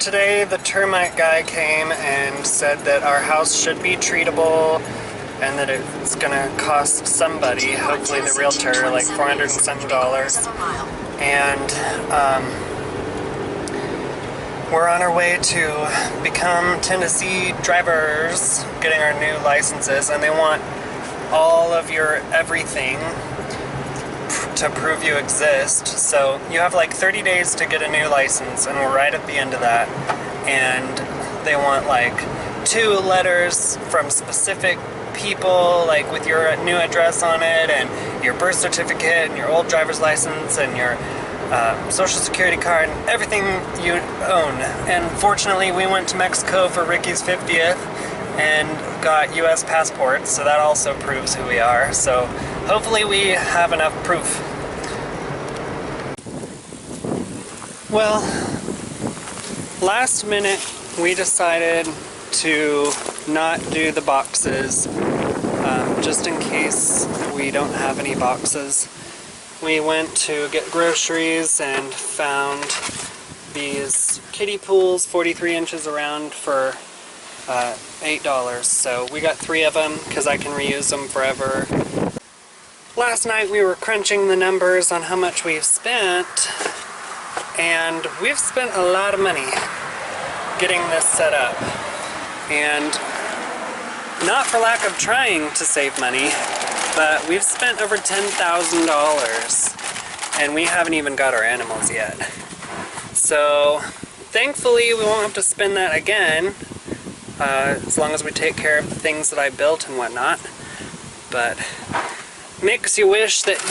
today the termite guy came and said that our house should be treatable and that it's gonna cost somebody, hopefully the realtor, like $400 and some dollars. And we're on our way to become Tennessee drivers, getting our new licenses, and they want all of your everything to prove you exist. So you have like 30 days to get a new license, and we're right at the end of that. And they want like 2 letters from specific people, like with your new address on it, and your birth certificate, and your old driver's license, and your social security card, and everything you own. And fortunately we went to Mexico for Ricky's 50th and got US passports, so that also proves who we are. So hopefully we have enough proof. Well, last minute we decided to not do the boxes, just in case we don't have any boxes. We went to get groceries and found these kiddie pools, 43 inches around, for $8. So we got 3 of them because I can reuse them forever. Last night we were crunching the numbers on how much we've spent, and we've spent a lot of money getting this set up. And not for lack of trying to save money, but we've spent over $10,000 and we haven't even got our animals yet. So thankfully we won't have to spend that again, as long as we take care of the things that I built and whatnot. But makes me wish that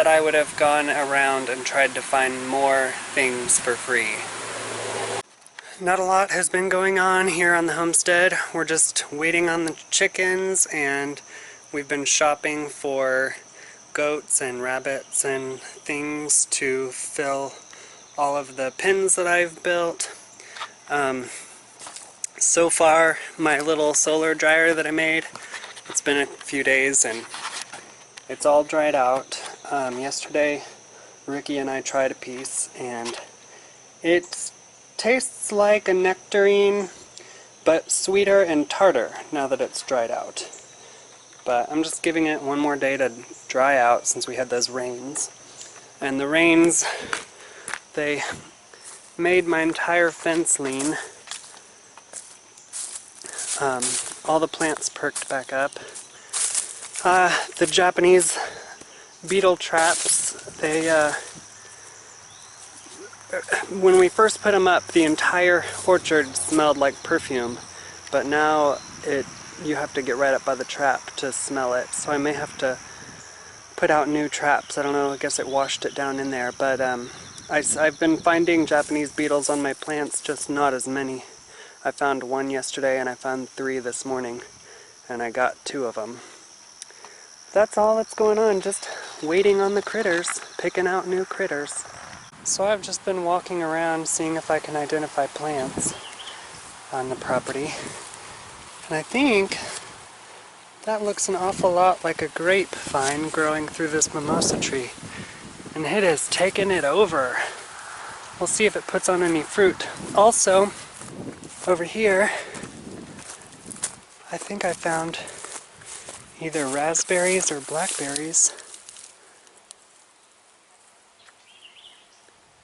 I would have gone around and tried to find more things for free. Not a lot has been going on here on the homestead. We're just waiting on the chickens, and we've been shopping for goats and rabbits and things to fill all of the pens that I've built. So far, my little solar dryer that I made, it's been a few days and it's all dried out. Yesterday, Ricky and I tried a piece, and it tastes like a nectarine, but sweeter and tartar now that it's dried out. But I'm just giving it one more day to dry out since we had those rains. And the rains, they made my entire fence lean. All the plants perked back up. The Japanese beetle traps, they when we first put them up, the entire orchard smelled like perfume, but now you have to get right up by the trap to smell it, so I may have to put out new traps. I don't know, I guess it washed it down in there, but I've been finding Japanese beetles on my plants, just not as many. I found 1 yesterday and I found 3 this morning, and I got 2 of them. That's all that's going on, just waiting on the critters, picking out new critters. So I've just been walking around seeing if I can identify plants on the property. And I think that looks an awful lot like a grapevine growing through this mimosa tree. And it has taken it over. We'll see if it puts on any fruit. Also, over here, I think I found either raspberries or blackberries.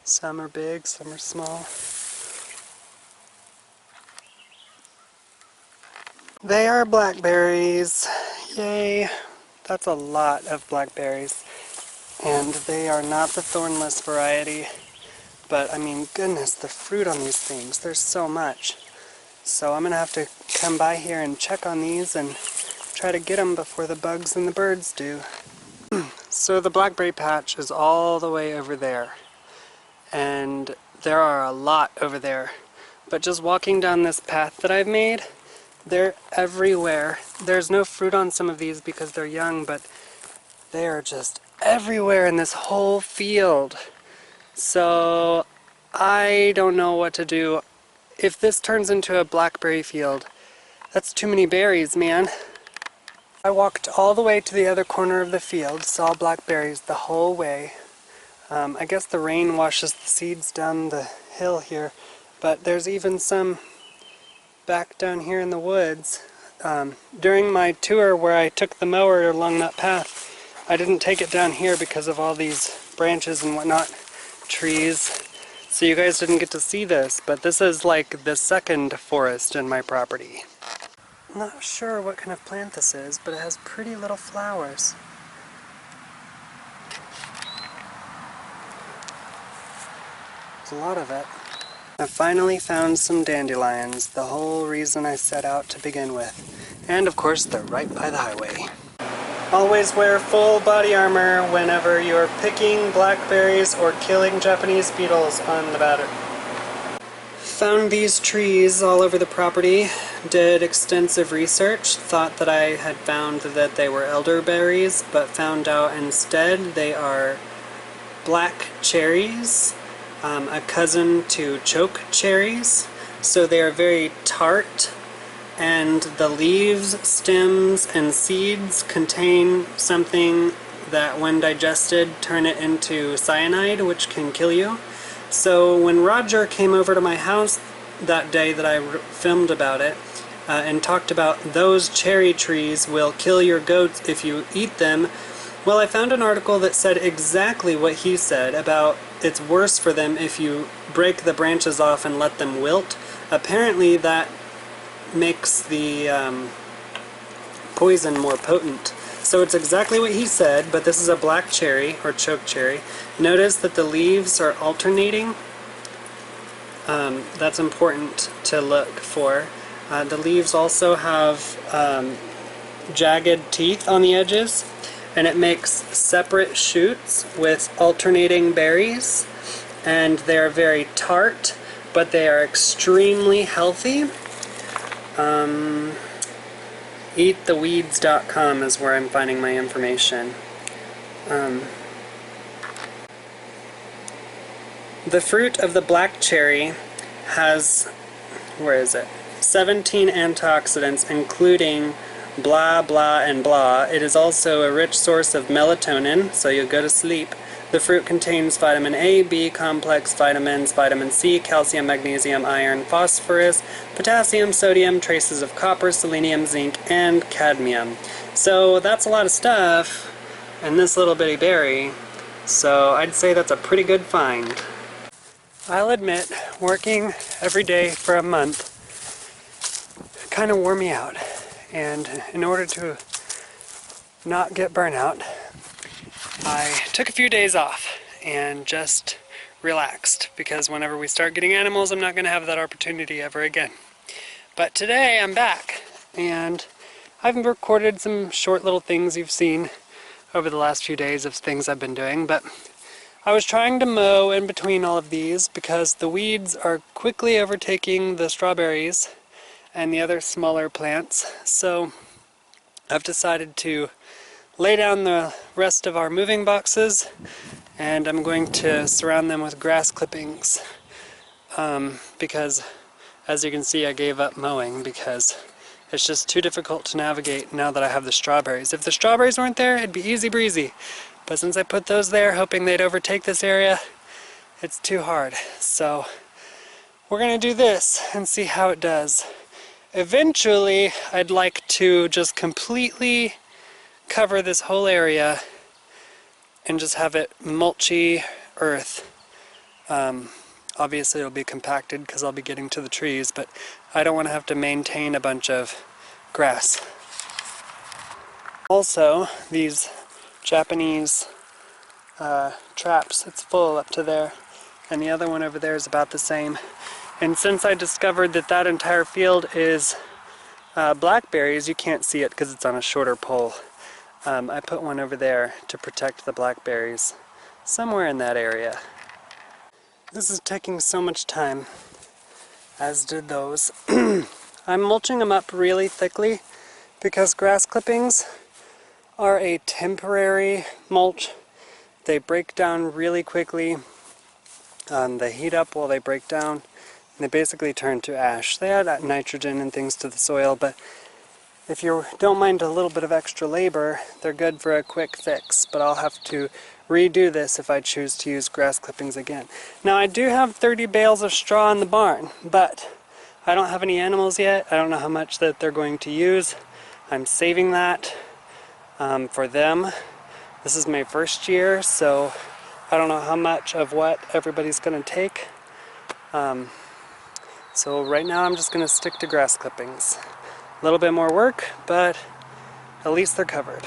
Some are big, some are small. They are blackberries. Yay! That's a lot of blackberries. And they are not the thornless variety. But I mean, goodness, the fruit on these things, there's so much. So I'm gonna have to come by here and check on these and try to get them before the bugs and the birds do. So the blackberry patch is all the way over there. And there are a lot over there. But just walking down this path that I've made, they're everywhere. There's no fruit on some of these because they're young, but they are just everywhere in this whole field. So I don't know what to do. If this turns into a blackberry field, that's too many berries, man. I walked all the way to the other corner of the field, saw blackberries the whole way. I guess the rain washes the seeds down the hill here, but there's even some back down here in the woods. During my tour where I took the mower along that path, I didn't take it down here because of all these branches and whatnot, trees. So you guys didn't get to see this, but this is like the second forest in my property. I'm not sure what kind of plant this is, but it has pretty little flowers. There's a lot of it. I finally found some dandelions, the whole reason I set out to begin with. And of course, they're right by the highway. Always wear full body armor whenever you're picking blackberries or killing Japanese beetles on the batter. Found these trees all over the property, did extensive research, thought that I had found that they were elderberries, but found out instead they are black cherries, a cousin to choke cherries. So they are very tart, and the leaves, stems, and seeds contain something that when digested turn it into cyanide, which can kill you. So when Roger came over to my house that day that I filmed about it, and talked about those cherry trees will kill your goats if you eat them, well, I found an article that said exactly what he said about it's worse for them if you break the branches off and let them wilt. Apparently that makes the poison more potent. So it's exactly what he said, but this is a black cherry, or choke cherry. Notice that the leaves are alternating. That's important to look for. The leaves also have jagged teeth on the edges, and it makes separate shoots with alternating berries, and they're very tart, but they are extremely healthy. Eattheweeds.com is where I'm finding my information. The fruit of the black cherry has, 17 antioxidants, including blah, blah, and blah. It is also a rich source of melatonin, so you'll go to sleep. The fruit contains vitamin A, B complex vitamins, vitamin C, calcium, magnesium, iron, phosphorus, potassium, sodium, traces of copper, selenium, zinc, and cadmium. So that's a lot of stuff in this little bitty berry, so I'd say that's a pretty good find. I'll admit, working every day for a month kind of wore me out, and in order to not get burnout, I took a few days off and just relaxed, because whenever we start getting animals, I'm not going to have that opportunity ever again. But today I'm back, and I've recorded some short little things you've seen over the last few days of things I've been doing, but I was trying to mow in between all of these because the weeds are quickly overtaking the strawberries and the other smaller plants, so I've decided to lay down the rest of our moving boxes, and I'm going to surround them with grass clippings, because as you can see I gave up mowing because it's just too difficult to navigate now that I have the strawberries. If the strawberries weren't there, it'd be easy breezy, but since I put those there hoping they'd overtake this area, it's too hard. So we're gonna do this and see how it does. Eventually I'd like to just completely cover this whole area and just have it mulchy earth. Obviously it'll be compacted because I'll be getting to the trees, but I don't want to have to maintain a bunch of grass. Also, these Japanese traps, it's full up to there, and the other one over there is about the same. And since I discovered that that entire field is blackberries, you can't see it because it's on a shorter pole. I put one over there to protect the blackberries, somewhere in that area. This is taking so much time, as did those. I'm mulching them up really thickly because grass clippings are a temporary mulch. They break down really quickly. They heat up while they break down, and they basically turn to ash. They add nitrogen and things to the soil, but if you don't mind a little bit of extra labor, they're good for a quick fix. But I'll have to redo this if I choose to use grass clippings again. Now I do have 30 bales of straw in the barn, but I don't have any animals yet. I don't know how much that they're going to use. I'm saving that for them. This is my first year, so I don't know how much of what everybody's going to take. So right now I'm just going to stick to grass clippings. A little bit more work, but at least they're covered.